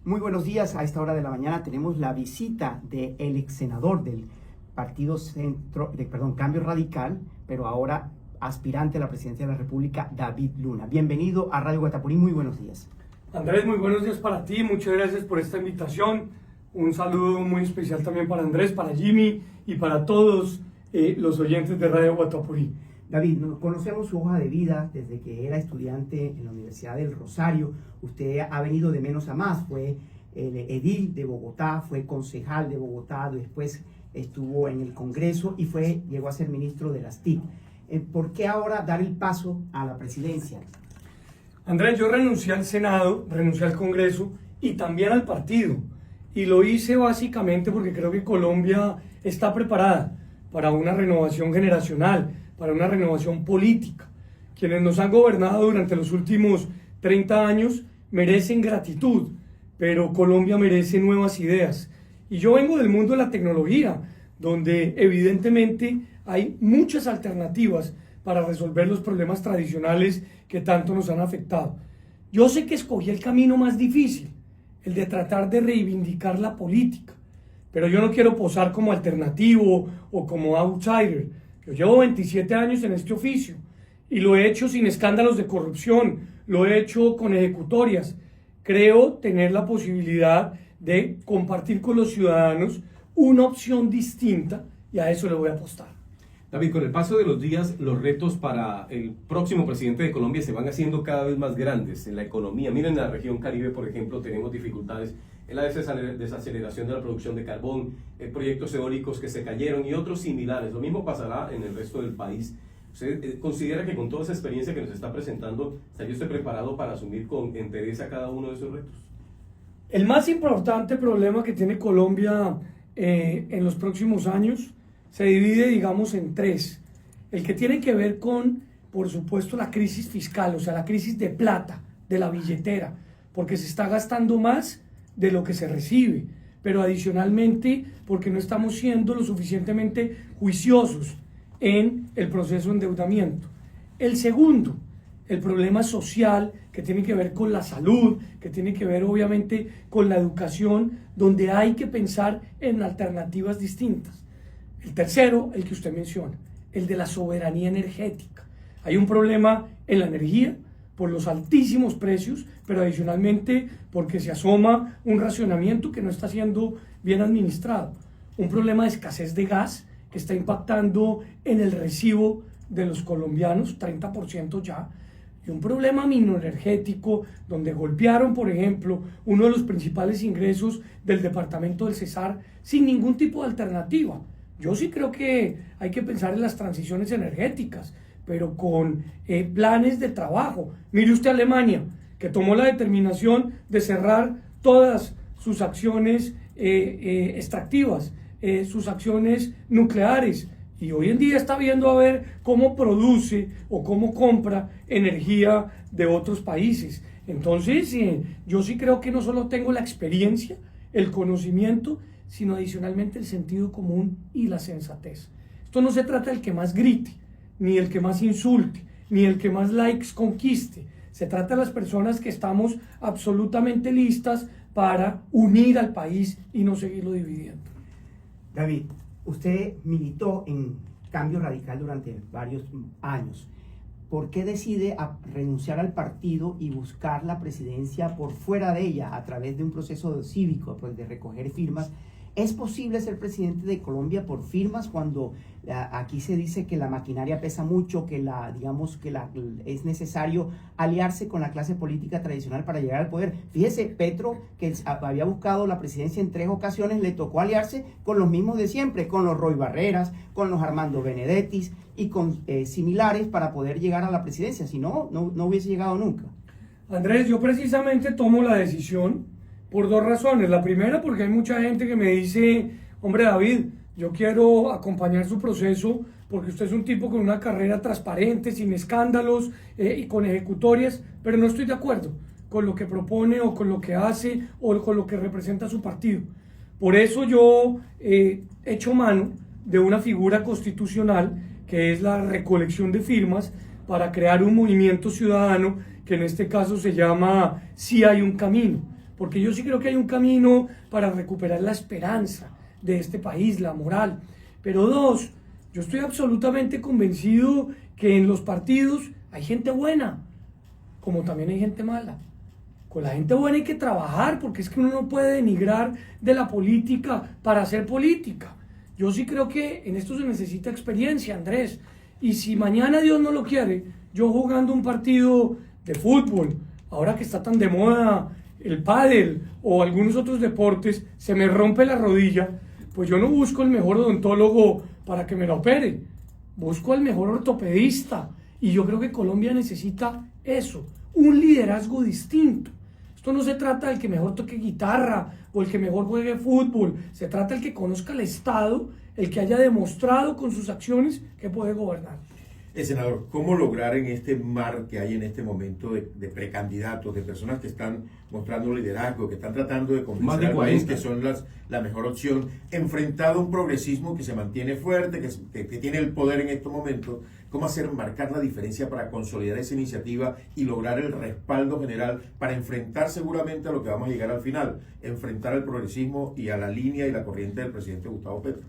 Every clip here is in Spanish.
Muy buenos días. A esta hora de la mañana tenemos la visita del ex senador del partido Cambio Radical, pero ahora aspirante a la presidencia de la República, David Luna. Bienvenido a Radio Guatapurí. Muy buenos días. Andrés, muy buenos días para ti. Muchas gracias por esta invitación. Un saludo muy especial también para Andrés, para Jimmy y para todos los oyentes de Radio Guatapurí. David, conocemos su hoja de vida desde que era estudiante en la Universidad del Rosario. Usted ha venido de menos a más, fue el edil de Bogotá, fue concejal de Bogotá, después estuvo en el Congreso y llegó a ser ministro de las TIC. ¿Por qué ahora dar el paso a la presidencia? Andrés, yo renuncié al Senado, renuncié al Congreso y también al partido. Y lo hice básicamente porque creo que Colombia está preparada para una renovación generacional, para una renovación política. Quienes nos han gobernado durante los últimos 30 años merecen gratitud, pero Colombia merece nuevas ideas. Y yo vengo del mundo de la tecnología, donde evidentemente hay muchas alternativas para resolver los problemas tradicionales que tanto nos han afectado. Yo sé que escogí el camino más difícil, el de tratar de reivindicar la política, pero yo no quiero posar como alternativo o como outsider. Yo llevo 27 años en este oficio y lo he hecho sin escándalos de corrupción, lo he hecho con ejecutorias. Creo tener la posibilidad de compartir con los ciudadanos una opción distinta y a eso le voy a apostar. David, con el paso de los días, los retos para el próximo presidente de Colombia se van haciendo cada vez más grandes en la economía. Miren, en la región Caribe, por ejemplo, tenemos dificultades en la desaceleración de la producción de carbón, proyectos eólicos que se cayeron y otros similares. Lo mismo pasará en el resto del país. ¿Usted considera que con toda esa experiencia que nos está presentando, estaría usted preparado para asumir con entereza cada uno de esos retos? El más importante problema que tiene Colombia en los próximos años se divide, digamos, en tres. El que tiene que ver con, por supuesto, la crisis fiscal, o sea, la crisis de plata, de la billetera, porque se está gastando más de lo que se recibe, pero adicionalmente porque no estamos siendo lo suficientemente juiciosos en el proceso de endeudamiento. El segundo, el problema social que tiene que ver con la salud, que tiene que ver obviamente con la educación, donde hay que pensar en alternativas distintas. El tercero, el que usted menciona, el de la soberanía energética. Hay un problema en la energía por los altísimos precios, pero adicionalmente porque se asoma un racionamiento que no está siendo bien administrado. Un problema de escasez de gas que está impactando en el recibo de los colombianos, 30% ya, y un problema minoenergético donde golpearon, por ejemplo, uno de los principales ingresos del departamento del Cesar sin ningún tipo de alternativa. Yo sí creo que hay que pensar en las transiciones energéticas, pero con planes de trabajo. Mire usted Alemania, que tomó la determinación de cerrar todas sus acciones extractivas, sus acciones nucleares, y hoy en día está viendo a ver cómo produce o cómo compra energía de otros países. Entonces, yo sí creo que no solo tengo la experiencia, el conocimiento, sino adicionalmente el sentido común y la sensatez. Esto no se trata del que más grite, ni el que más insulte, ni el que más likes conquiste. Se trata de las personas que estamos absolutamente listas para unir al país y no seguirlo dividiendo. David, usted militó en Cambio Radical durante varios años. ¿Por qué decide renunciar al partido y buscar la presidencia por fuera de ella a través de un proceso cívico, pues, de recoger firmas? ¿Es posible ser presidente de Colombia por firmas cuando aquí se dice que la maquinaria pesa mucho, que es necesario aliarse con la clase política tradicional para llegar al poder? Fíjese, Petro, que había buscado la presidencia en 3 ocasiones, le tocó aliarse con los mismos de siempre, con los Roy Barreras, con los Armando Benedettis y con similares para poder llegar a la presidencia. Si no, no hubiese llegado nunca. Andrés, yo precisamente tomo la decisión por 2 razones. La primera, porque hay mucha gente que me dice, hombre David, yo quiero acompañar su proceso porque usted es un tipo con una carrera transparente, sin escándalos y con ejecutorias, pero no estoy de acuerdo con lo que propone o con lo que hace o con lo que representa su partido. Por eso yo he hecho mano de una figura constitucional que es la recolección de firmas para crear un movimiento ciudadano que en este caso se llama Sí hay un camino, porque yo sí creo que hay un camino para recuperar la esperanza de este país, la moral. Pero dos, yo estoy absolutamente convencido que en los partidos hay gente buena, como también hay gente mala. Con la gente buena hay que trabajar, porque es que uno no puede denigrar de la política para hacer política. Yo sí creo que en esto se necesita experiencia, Andrés. Y si mañana Dios no lo quiere, yo jugando un partido de fútbol, ahora que está tan de moda el pádel o algunos otros deportes, se me rompe la rodilla, pues yo no busco el mejor odontólogo para que me la opere. Busco al mejor ortopedista. Y yo creo que Colombia necesita eso, un liderazgo distinto. Esto no se trata del que mejor toque guitarra o el que mejor juegue fútbol. Se trata del que conozca el Estado, el que haya demostrado con sus acciones que puede gobernar. Senador, ¿cómo lograr en este mar que hay en este momento de precandidatos, de personas que están mostrando liderazgo, que están tratando de convencer al país que son la mejor opción, enfrentado a un progresismo que se mantiene fuerte, que tiene el poder en estos momentos? ¿Cómo marcar la diferencia para consolidar esa iniciativa y lograr el respaldo general para enfrentar seguramente a lo que vamos a llegar al final, enfrentar al progresismo y a la línea y la corriente del presidente Gustavo Petro?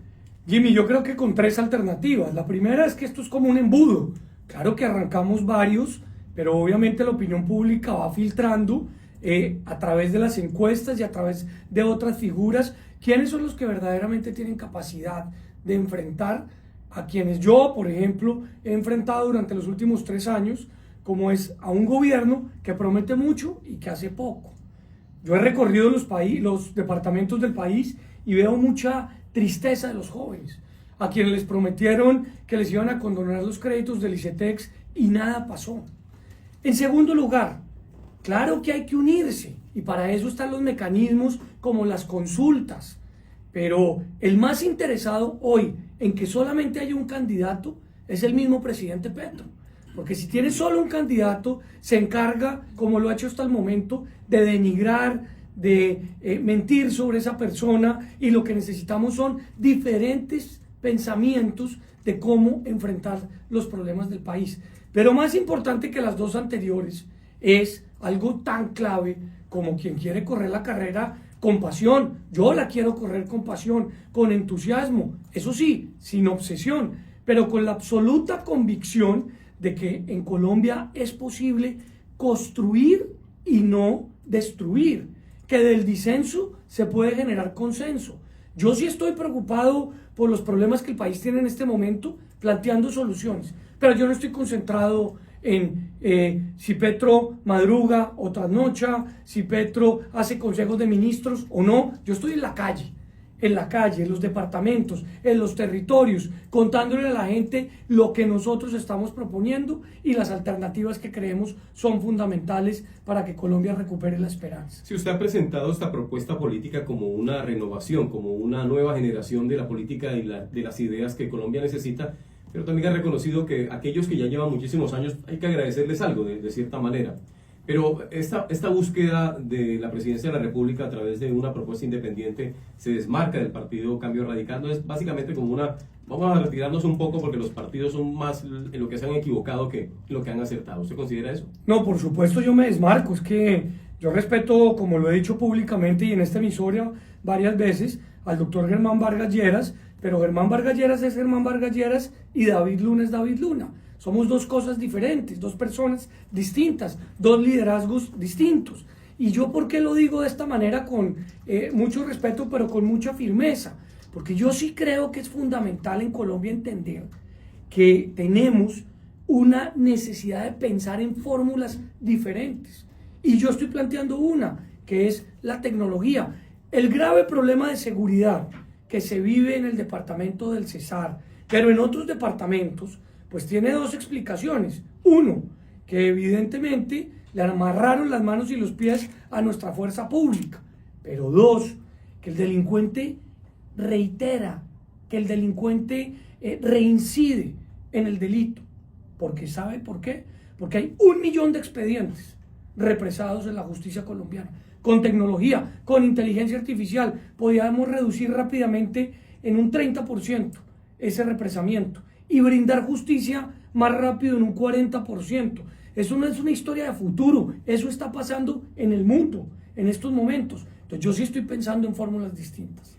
Jimmy, yo creo que con tres alternativas. La primera es que esto es como un embudo. Claro que arrancamos varios, pero obviamente la opinión pública va filtrando a través de las encuestas y a través de otras figuras quiénes son los que verdaderamente tienen capacidad de enfrentar a quienes yo, por ejemplo, he enfrentado durante los últimos 3 años, como es a un gobierno que promete mucho y que hace poco. Yo he recorrido los departamentos del país y veo mucha tristeza de los jóvenes, a quienes les prometieron que les iban a condonar los créditos del ICETEX y nada pasó. En segundo lugar, claro que hay que unirse y para eso están los mecanismos como las consultas, pero el más interesado hoy en que solamente haya un candidato es el mismo presidente Petro, porque si tiene solo un candidato se encarga, como lo ha hecho hasta el momento, de denigrar, de mentir sobre esa persona, y lo que necesitamos son diferentes pensamientos de cómo enfrentar los problemas del país. Pero más importante que las dos anteriores es algo tan clave como quien quiere correr la carrera con pasión. Yo la quiero correr con pasión, con entusiasmo, eso sí, sin obsesión, pero con la absoluta convicción de que en Colombia es posible construir y no destruir, que del disenso se puede generar consenso. Yo sí estoy preocupado por los problemas que el país tiene en este momento, planteando soluciones, pero yo no estoy concentrado en si Petro madruga o trasnocha, si Petro hace consejos de ministros o no. Yo estoy en la calle, en los departamentos, en los territorios, contándole a la gente lo que nosotros estamos proponiendo y las alternativas que creemos son fundamentales para que Colombia recupere la esperanza. Si usted ha presentado esta propuesta política como una renovación, como una nueva generación de la política y de las ideas que Colombia necesita, pero también ha reconocido que aquellos que ya llevan muchísimos años hay que agradecerles algo de cierta manera. Pero esta búsqueda de la presidencia de la República a través de una propuesta independiente se desmarca del partido Cambio Radical. No es básicamente como vamos a retirarnos un poco porque los partidos son más en lo que se han equivocado que en lo que han acertado. ¿Usted considera eso? No, por supuesto yo me desmarco. Es que yo respeto, como lo he dicho públicamente y en esta emisora varias veces, al doctor Germán Vargas Lleras, pero Germán Vargas Lleras es Germán Vargas Lleras y David Luna es David Luna. Somos dos cosas diferentes, dos personas distintas, dos liderazgos distintos. Y yo, ¿por qué lo digo de esta manera? Con mucho respeto, pero con mucha firmeza. Porque yo sí creo que es fundamental en Colombia entender que tenemos una necesidad de pensar en fórmulas diferentes. Y yo estoy planteando una, que es la tecnología. El grave problema de seguridad que se vive en el departamento del Cesar, pero en otros departamentos, pues tiene dos explicaciones. Uno, que evidentemente le amarraron las manos y los pies a nuestra fuerza pública. Pero dos, que el delincuente reitera, que el delincuente reincide en el delito. Porque ¿sabe por qué? Porque hay 1 millón de expedientes represados en la justicia colombiana. Con tecnología, con inteligencia artificial, podríamos reducir rápidamente en un 30% ese represamiento y brindar justicia más rápido en un 40%. Eso no es una historia de futuro, eso está pasando en el mundo en estos momentos. Entonces yo sí estoy pensando en fórmulas distintas.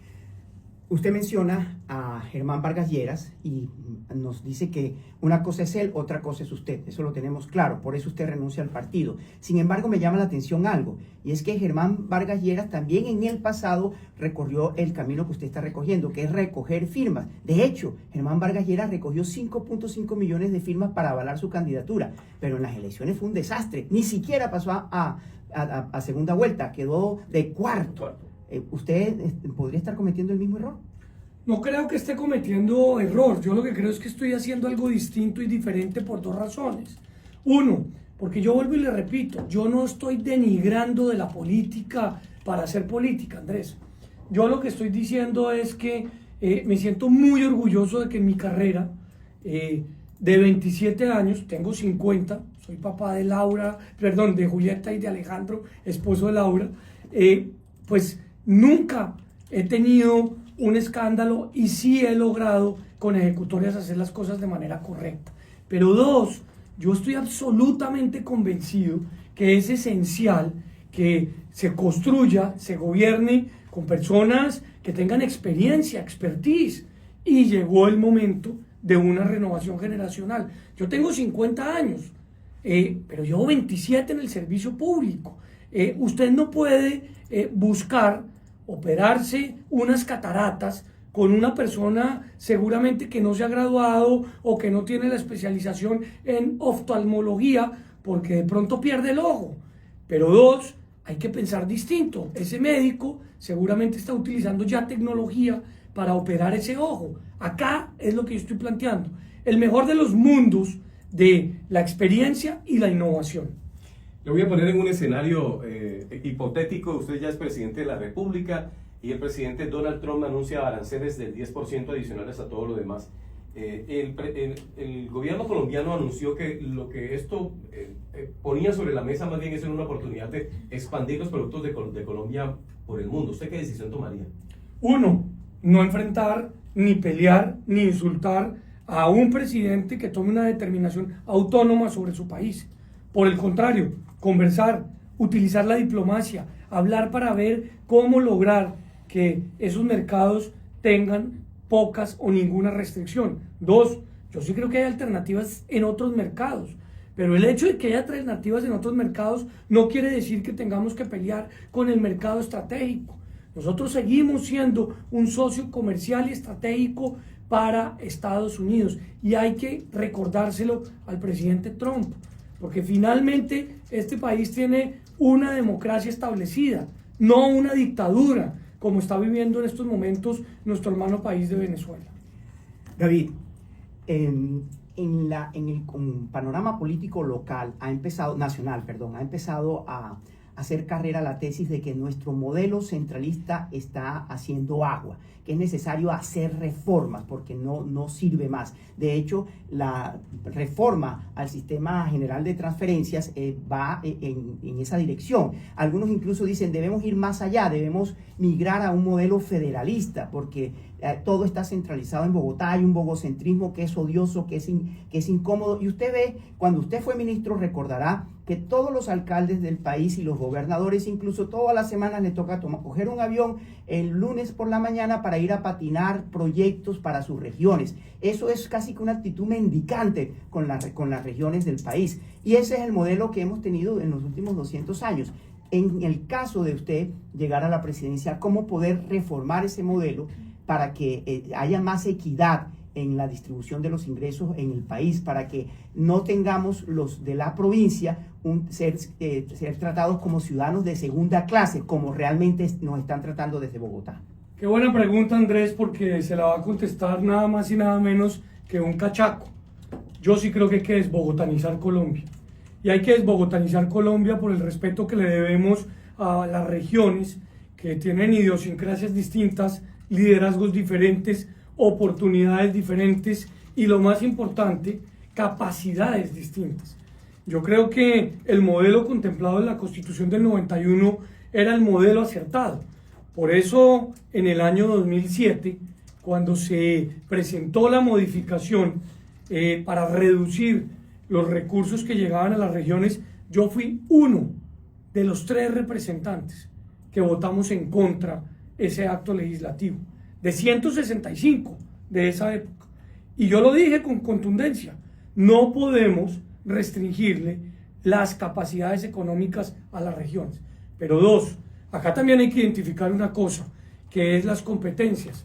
Usted menciona a Germán Vargas Lleras y nos dice que una cosa es él, otra cosa es usted. Eso lo tenemos claro, por eso usted renuncia al partido. Sin embargo, me llama la atención algo, y es que Germán Vargas Lleras también en el pasado recorrió el camino que usted está recogiendo, que es recoger firmas. De hecho, Germán Vargas Lleras recogió 5.5 millones de firmas para avalar su candidatura, pero en las elecciones fue un desastre. Ni siquiera pasó a segunda vuelta, quedó de cuarto. ¿Usted podría estar cometiendo el mismo error? No creo que esté cometiendo error. Yo lo que creo es que estoy haciendo algo distinto y diferente por dos razones. Uno, porque yo vuelvo y le repito, yo no estoy denigrando de la política para hacer política, Andrés. Yo lo que estoy diciendo es que me siento muy orgulloso de que en mi carrera de 27 años, tengo 50, soy papá de Laura, perdón, de Julieta y de Alejandro, esposo de Laura, pues nunca he tenido un escándalo y sí he logrado con ejecutorias hacer las cosas de manera correcta. Pero dos, yo estoy absolutamente convencido que es esencial que se construya, se gobierne con personas que tengan experiencia, expertise, y llegó el momento de una renovación generacional. Yo tengo 50 años, pero llevo 27 en el servicio público. Usted no puede buscar operarse unas cataratas con una persona seguramente que no se ha graduado o que no tiene la especialización en oftalmología porque de pronto pierde el ojo. Pero dos, hay que pensar distinto. Ese médico seguramente está utilizando ya tecnología para operar ese ojo. Acá es lo que yo estoy planteando. El mejor de los mundos de la experiencia y la innovación. Le voy a poner en un escenario hipotético. Usted ya es presidente de la República y el presidente Donald Trump anuncia aranceles del 10% adicionales a todo lo demás. El gobierno colombiano anunció que lo que esto ponía sobre la mesa más bien es una oportunidad de expandir los productos de Colombia por el mundo. ¿Usted qué decisión tomaría? Uno, no enfrentar, ni pelear, ni insultar a un presidente que tome una determinación autónoma sobre su país. Por el contrario, conversar, utilizar la diplomacia, hablar para ver cómo lograr que esos mercados tengan pocas o ninguna restricción. Dos, yo sí creo que hay alternativas en otros mercados, pero el hecho de que haya alternativas en otros mercados no quiere decir que tengamos que pelear con el mercado estratégico. Nosotros seguimos siendo un socio comercial y estratégico para Estados Unidos y hay que recordárselo al presidente Trump, porque finalmente este país tiene una democracia establecida, no una dictadura, como está viviendo en estos momentos nuestro hermano país de Venezuela. David, en el panorama político local, nacional, ha empezado a hacer carrera la tesis de que nuestro modelo centralista está haciendo agua, que es necesario hacer reformas porque no sirve más. De hecho, la reforma al sistema general de transferencias va en esa dirección. Algunos incluso dicen debemos ir más allá, debemos migrar a un modelo federalista porque todo está centralizado en Bogotá, hay un bogocentrismo que es odioso, que es incómodo. Y usted ve, cuando usted fue ministro, recordará que todos los alcaldes del país y los gobernadores, incluso todas las semanas les toca coger un avión el lunes por la mañana para ir a patinar proyectos para sus regiones. Eso es casi que una actitud mendicante con las regiones del país. Y ese es el modelo que hemos tenido en los últimos 200 años. En el caso de usted llegar a la presidencia, ¿cómo poder reformar ese modelo para que haya más equidad en la distribución de los ingresos en el país, para que no tengamos los de la provincia ser tratados como ciudadanos de segunda clase, como realmente nos están tratando desde Bogotá? Qué buena pregunta, Andrés, porque se la va a contestar nada más y nada menos que un cachaco. Yo sí creo que hay que desbogotanizar Colombia. Y hay que desbogotanizar Colombia por el respeto que le debemos a las regiones que tienen idiosincrasias distintas, liderazgos diferentes, oportunidades diferentes y, lo más importante, capacidades distintas. Yo creo que el modelo contemplado en la Constitución del 91 era el modelo acertado. Por eso, en el año 2007, cuando se presentó la modificación para reducir los recursos que llegaban a las regiones, yo fui uno de los 3 representantes que votamos en contra ese acto legislativo, de 165 de esa época. Y yo lo dije con contundencia, no podemos restringirle las capacidades económicas a las regiones. Pero 2, acá también hay que identificar una cosa, que es las competencias.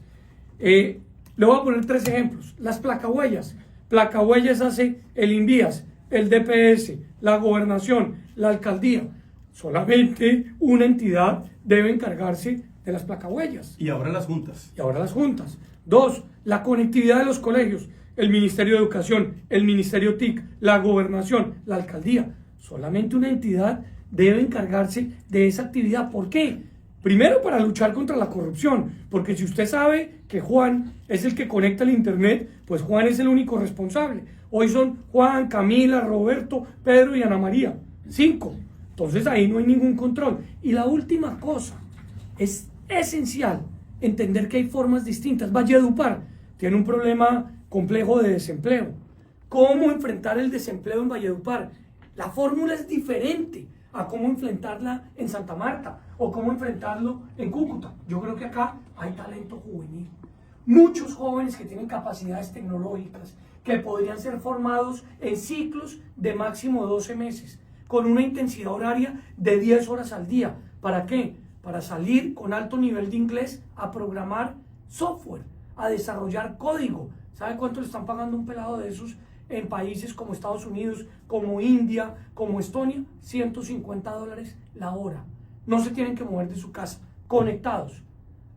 Le voy a poner 3 ejemplos. Las placahuellas. Placahuellas hace el INVIAS, el DPS, la gobernación, la alcaldía. Solamente una entidad debe encargarse de las placahuellas. Y ahora las juntas. 2, la conectividad de los colegios, el Ministerio de Educación, el Ministerio TIC, la gobernación, la alcaldía. Solamente una entidad debe encargarse de esa actividad. ¿Por qué? Primero, para luchar contra la corrupción, porque si usted sabe que Juan es el que conecta el internet, pues Juan es el único responsable. Hoy son Juan, Camila, Roberto, Pedro y Ana María, 5. Entonces ahí no hay ningún control. Y la última cosa, es esencial entender que hay formas distintas. Valledupar tiene un problema complejo de desempleo. ¿Cómo enfrentar el desempleo en Valledupar? La fórmula es diferente a cómo enfrentarla en Santa Marta o cómo enfrentarlo en Cúcuta. Yo creo que acá hay talento juvenil. Muchos jóvenes que tienen capacidades tecnológicas que podrían ser formados en ciclos de máximo 12 meses, con una intensidad horaria de 10 horas al día. ¿Para qué? Para salir con alto nivel de inglés a programar software, a desarrollar código. ¿Sabe cuánto le están pagando un pelado de esos en países como Estados Unidos, como India, como Estonia? $150 la hora. No se tienen que mover de su casa, conectados.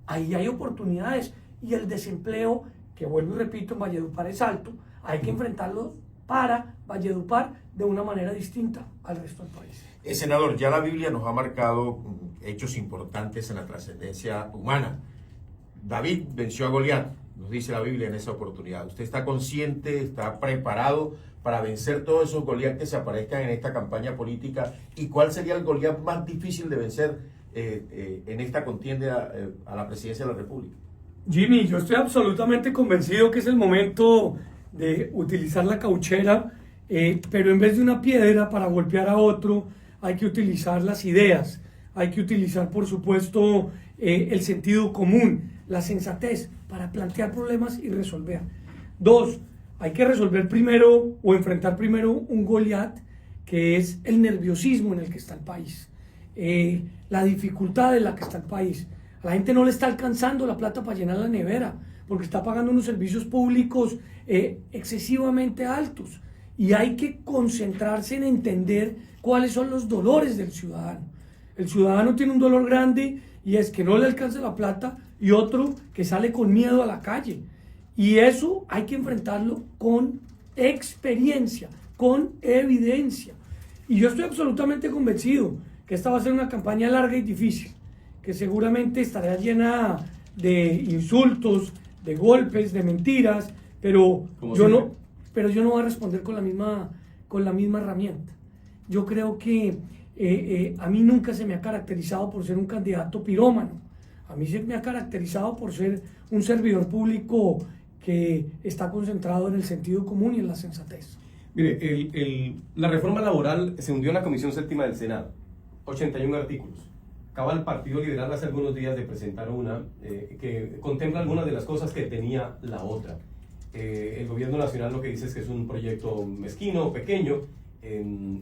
Ahí hay oportunidades. Y el desempleo, que vuelvo y repito, en Valledupar es alto, hay que enfrentarlo para Valledupar de una manera distinta al resto del país. Senador, ya la Biblia nos ha marcado hechos importantes en la trascendencia humana. David venció a Goliat, nos dice la Biblia en esa oportunidad. ¿Usted está consciente, está preparado para vencer todos esos Goliat que se aparezcan en esta campaña política? ¿Y cuál sería el Goliat más difícil de vencer en esta contienda a la presidencia de la República? Jimmy, yo estoy absolutamente convencido que es el momento de utilizar la cauchera, pero en vez de una piedra para golpear a otro, hay que utilizar las ideas, hay que utilizar, por supuesto, el sentido común, la sensatez, para plantear problemas y resolver. 2, hay que resolver primero o enfrentar primero un Goliat, que es el nerviosismo en el que está el país, la dificultad en la que está el país. A la gente no le está alcanzando la plata para llenar la nevera, porque está pagando unos servicios públicos excesivamente altos. Y hay que concentrarse en entender cuáles son los dolores del ciudadano. El ciudadano tiene un dolor grande y es que no le alcanza la plata, y otro que sale con miedo a la calle. Y eso hay que enfrentarlo con experiencia, con evidencia. Y yo estoy absolutamente convencido que esta va a ser una campaña larga y difícil, que seguramente estará llena de insultos, de golpes, de mentiras, pero yo no voy a responder con la misma herramienta. Yo creo que a mí nunca se me ha caracterizado por ser un candidato pirómano. A mí se me ha caracterizado por ser un servidor público que está concentrado en el sentido común y en la sensatez. Mire, la reforma laboral se hundió en la Comisión Séptima del Senado, 81 artículos. Acaba el Partido Liberal hace algunos días de presentar una que contempla algunas de las cosas que tenía la otra. El gobierno nacional lo que dice es que es un proyecto mezquino, pequeño,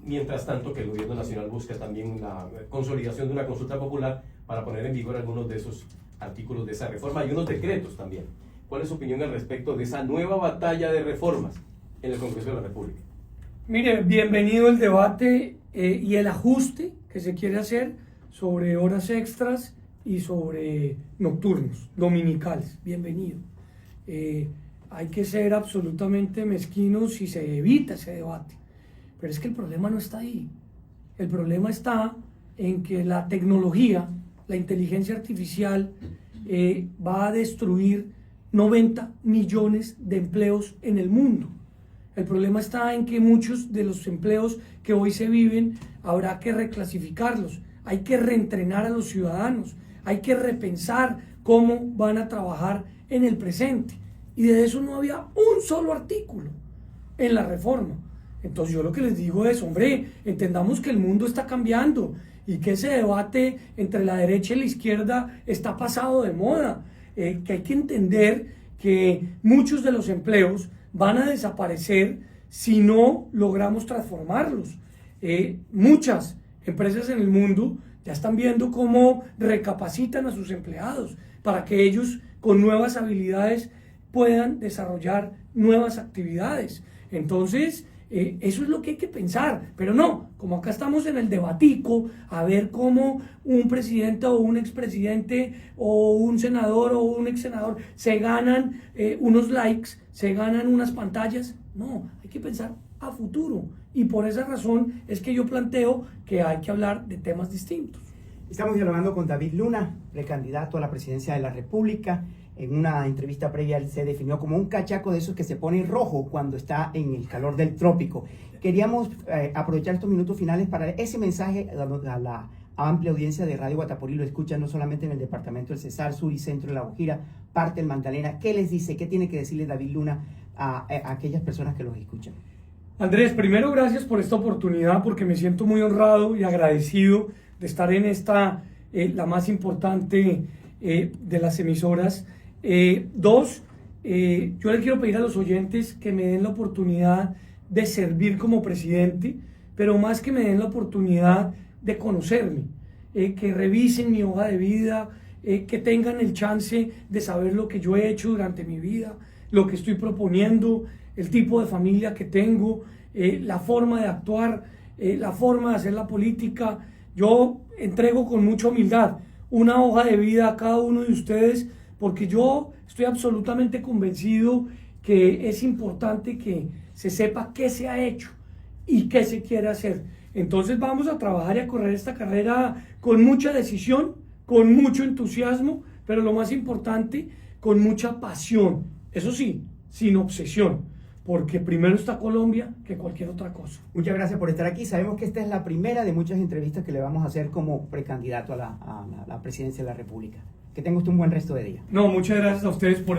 mientras tanto que el gobierno nacional busca también la consolidación de una consulta popular para poner en vigor algunos de esos artículos de esa reforma y unos decretos también. ¿Cuál es su opinión al respecto de esa nueva batalla de reformas en el Congreso de la República? Mire, bienvenido el debate y el ajuste que se quiere hacer sobre horas extras y sobre nocturnos, dominicales. Bienvenido. Hay que ser absolutamente mezquinos si se evita ese debate. Pero es que el problema no está ahí. El problema está en que la tecnología, la inteligencia artificial, va a destruir 90 millones de empleos en el mundo. El problema está en que muchos de los empleos que hoy se viven habrá que reclasificarlos. Hay que reentrenar a los ciudadanos. Hay que repensar cómo van a trabajar en el presente. Y de eso no había un solo artículo en la reforma. Entonces yo lo que les digo es, hombre, entendamos que el mundo está cambiando y que ese debate entre la derecha y la izquierda está pasado de moda, que hay que entender que muchos de los empleos van a desaparecer si no logramos transformarlos. Muchas empresas en el mundo ya están viendo cómo recapacitan a sus empleados para que ellos con nuevas habilidades puedan desarrollar nuevas actividades. Entonces, eso es lo que hay que pensar, pero no, como acá estamos en el debatico, a ver cómo un presidente o un expresidente o un senador o un exsenador se ganan unos likes, se ganan unas pantallas. No, hay que pensar a futuro, y por esa razón es que yo planteo que hay que hablar de temas distintos. Estamos dialogando con David Luna, precandidato a la presidencia de la República. En una entrevista previa él se definió como un cachaco de esos que se pone rojo cuando está en el calor del trópico. Queríamos aprovechar estos minutos finales para ese mensaje a la amplia audiencia de Radio Guatapurí. Lo escuchan no solamente en el departamento del Cesar, Sur y Centro de La Guajira, parte del Magdalena. ¿Qué les dice? ¿Qué tiene que decirle David Luna a aquellas personas que los escuchan? Andrés, primero gracias por esta oportunidad, porque me siento muy honrado y agradecido de estar en esta, la más importante de las emisoras. Dos, yo le quiero pedir a los oyentes que me den la oportunidad de servir como presidente, pero más que me den la oportunidad de conocerme, que revisen mi hoja de vida, que tengan el chance de saber lo que yo he hecho durante mi vida, lo que estoy proponiendo, el tipo de familia que tengo, la forma de actuar, la forma de hacer la política. Yo entrego con mucha humildad una hoja de vida a cada uno de ustedes, porque yo estoy absolutamente convencido que es importante que se sepa qué se ha hecho y qué se quiere hacer. Entonces vamos a trabajar y a correr esta carrera con mucha decisión, con mucho entusiasmo, pero lo más importante, con mucha pasión. Eso sí, sin obsesión, porque primero está Colombia que cualquier otra cosa. Muchas gracias por estar aquí. Sabemos que esta es la primera de muchas entrevistas que le vamos a hacer como precandidato a la presidencia de la República. Que tenga usted un buen resto de día. No, muchas gracias a ustedes por